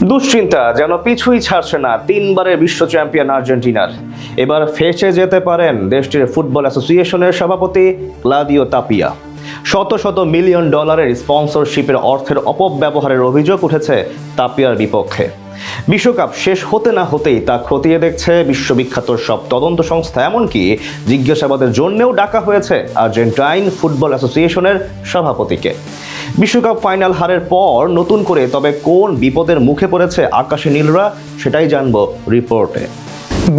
দুশ্চিন্তা যেন পিছুই ছাড়ছে না তিনবারের বিশ্ব চ্যাম্পিয়ন আর্জেন্টিনার। এবার ফেঁসে যেতে পারেন দেশটির ফুটবল অ্যাসোসিয়েশনের সভাপতি ক্লাউদিও তাপিয়া। শত শত মিলিয়ন ডলারের স্পন্সরশিপের অর্থের অপব্যবহারের অভিযোগ উঠেছে তাপিয়ার বিপক্ষে। বিশ্বকাপ শেষ হতে না হতেই তা খতিয়ে দেখছে বিশ্ববিখ্যাত সব তদন্ত সংস্থা, এমনকি জিজ্ঞাসাবাদের জন্যও ডাকা হয়েছে আর্জেন্টাইন ফুটবল অ্যাসোসিয়েশনের সভাপতিকে। বিশ্বকাপ ফাইনাল হারের পর নতুন করে তবে কোন বিপদের মুখে পড়েছে আকাশে নীলরা, সেটাই জানবো রিপোর্টে।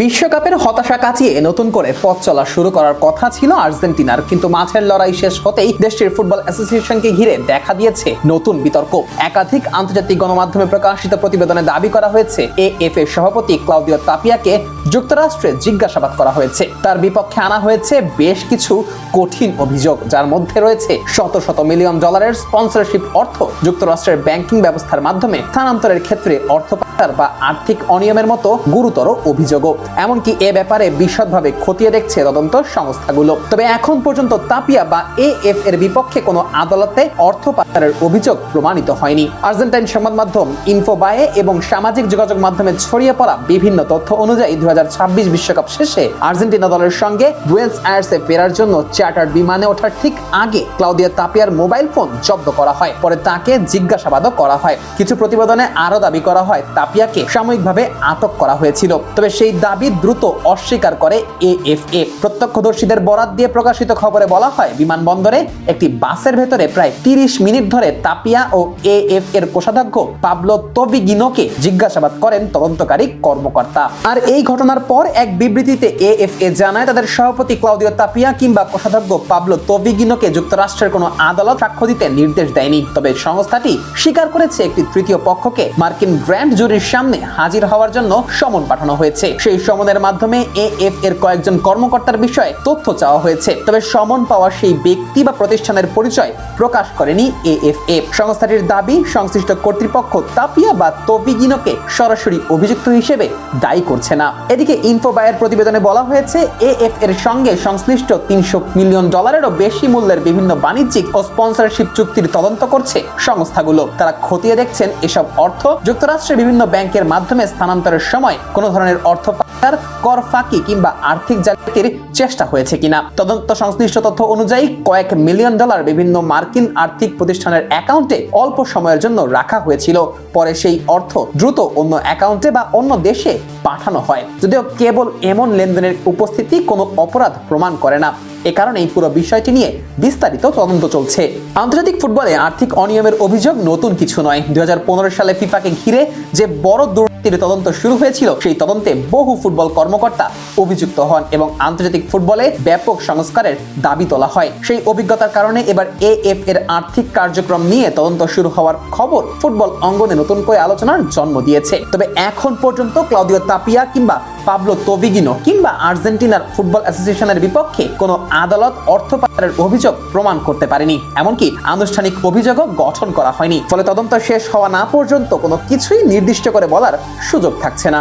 বিশ্বকাপের হতাশা কাটিয়ে নতুন করে পথ চলা শুরু করার কথা ছিল আর্জেন্টিনার, কিন্তু মাঝের লড়াই শেষ হতেই দেশটির ফুটবল অ্যাসোসিয়েশনকে ঘিরে দেখা দিয়েছে নতুন বিতর্ক। একাধিক আন্তর্জাতিক গণমাধ্যমে প্রকাশিত প্রতিবেদনে দাবি করা হয়েছে এএফএ সভাপতি ক্লাউদিও তাপিয়াকে যুক্তরাষ্ট্রে জিজ্ঞাসাবাদ করা হয়েছে। তার বিপক্ষে আনা হয়েছে বেশ কিছু কঠিন অভিযোগ, যার মধ্যে রয়েছে শত শত মিলিয়ন ডলারের স্পন্সরশিপ অর্থ যুক্তরাষ্ট্রের ব্যাংকিং ব্যবস্থার মাধ্যমে স্থানান্তরের ক্ষেত্রে অর্থ পাচার বা আর্থিক অনিয়মের মতো গুরুতর অভিযোগও। এমনকি এ ব্যাপারে বিশদভাবে খতিয়ে দেখছে তদন্ত সংস্থাগুলো। তবে এখন পর্যন্ত তাপিয়া বা এএফ এর বিপক্ষে কোনো আদালতে অর্থ পাচারের অভিযোগ প্রমাণিত হয়নি। আর্জেন্টাইন সংবাদ মাধ্যম ইনফোবায়ে এবং সামাজিক যোগাযোগ মাধ্যমে ছড়িয়ে পড়া বিভিন্ন তথ্য অনুযায়ী 2026 বিশ্বকাপ শেষে আর্জেন্টিনা দলের সঙ্গে বুয়েন্স আয়ার্সে ফেরার জন্য চার্টার্ড বিমানে ওঠার ঠিক আগে ক্লাউদিও তাপিয়ার মোবাইল ফোন জব্দ করা হয়। পরে তাকে জিজ্ঞাসাবাদও করা হয়। কিছু প্রতিবেদনে আরও দাবি করা হয় তাপিয়াকে সাময়িকভাবে আটক করা হয়েছিল, তবে সেই দাবি দ্রুত অস্বীকার করে এএফএ। প্রত্যক্ষদর্শীদের বরাত দিয়ে প্রকাশিত খবরে বলা হয়, বিমানবন্দরে একটি বাসের ভেতরে প্রায় 30 মিনিট ধরে তাপিয়া ও এএফ এর কোষাধ্যক্ষ পাবলো তোবিগিনোকে জিজ্ঞাসাবাদ করেন তদন্তকারী কর্মকর্তা। আর এই ঘটনার পর এক বিবৃতিতে এএফএ জানায়, তাদের সভাপতি ক্লাউদিও তাপিয়া কিংবা কোষাধ্যক্ষ পাবলো তোবিগিনোকে যুক্তরাষ্ট্রের কোনো আদালত সাক্ষ্য দিতে নির্দেশ দেয়নি। তবে সংস্থাটি স্বীকার করেছে একটি তৃতীয় পক্ষকে মার্কিন গ্র্যান্ড জুরির সামনে হাজির হওয়ার জন্য সমন পাঠানো হয়েছে। সেই সমনের মাধ্যমে এএফ এর কয়েকজন কর্মকর্তার বিষয়ে তথ্য চাওয়া হয়েছে, তবে সমন পাওয়া সেই ব্যক্তি বা প্রতিষ্ঠানের পরিচয় প্রকাশ করেনি এএফএ। সংস্থাটির দাবি, সংশ্লিষ্ট কর্তৃপক্ষ তাপিয়া বা তোবিগিনোকে সরাসরি অভিযুক্ত হিসেবে দায়ী করছে না। এদিকে ইনফোবায়ের প্রতিবেদনে বলা হয়েছে, এএফ এর সঙ্গে সংশ্লিষ্ট 300 মিলিয়ন ডলারেরও বেশি মূল্যের বিভিন্ন বাণিজ্যিক ও স্পন্সরশিপ চুক্তির তদন্ত করছে সংস্থাগুলো। তারা খতিয়ে দেখছেন এসব অর্থ যুক্তরাষ্ট্রের বিভিন্ন ব্যাংকের মাধ্যমে স্থানান্তরের সময় কোনো ধরনের অর্থ পাচার, কর ফাঁকি কিংবা আর্থিক জালিয়াতির চেষ্টা হয়েছে কিনা। তদন্ত সংশ্লিষ্ট তথ্য অনুযায়ী কয়েক মিলিয়ন ডলার বিভিন্ন মার্কিন আর্থিক প্রতিষ্ঠানের অ্যাকাউন্টে অল্প সময়ের জন্য রাখা হয়েছিল। পরে সেই অর্থ দ্রুত অন্য অ্যাকাউন্টে বা অন্য দেশে পাঠানো হয়, যদিও কেবল এমন লেনদেনের উপস্থিতি কোনো অপরাধ প্রমাণ করে না। এ কারণে এই পুরো বিষয়টি নিয়ে বিস্তারিত তদন্ত চলছে। আন্তর্জাতিক ফুটবলে আর্থিক অনিয়মের অভিযোগ নতুন কিছু নয়। 2015 সালে ফিফাকে ঘিরে যে বড় দুর্নীতির তদন্ত শুরু হয়েছিল, সেই তদন্তে বহু ফুটবল কর্মকর্তা অভিযুক্ত হন এবং আন্তর্জাতিক ফুটবলে ব্যাপক সংস্কারের দাবি তোলা হয়। সেই অভিজ্ঞতার কারণে এবার এএফ এর আর্থিক কার্যক্রম নিয়ে তদন্ত শুরু হওয়ার খবর ফুটবল অঙ্গনে নতুন করে আলোচনার জন্ম দিয়েছে। তবে এখন পর্যন্ত ক্লাউদিও তাপিয়া কিংবা পাবলো তোবিগিনো কিংবা আর্জেন্টিনার ফুটবল অ্যাসোসিয়েশনের বিপক্ষে কোনো আদালত অর্থ পাচারের অভিযোগ প্রমাণ করতে পারেনি, এমনকি আনুষ্ঠানিক অভিযোগও গঠন করা হয়নি। ফলে তদন্ত শেষ হওয়া না পর্যন্ত কোনো কিছুই নির্দিষ্ট করে বলার সুযোগ থাকছে না।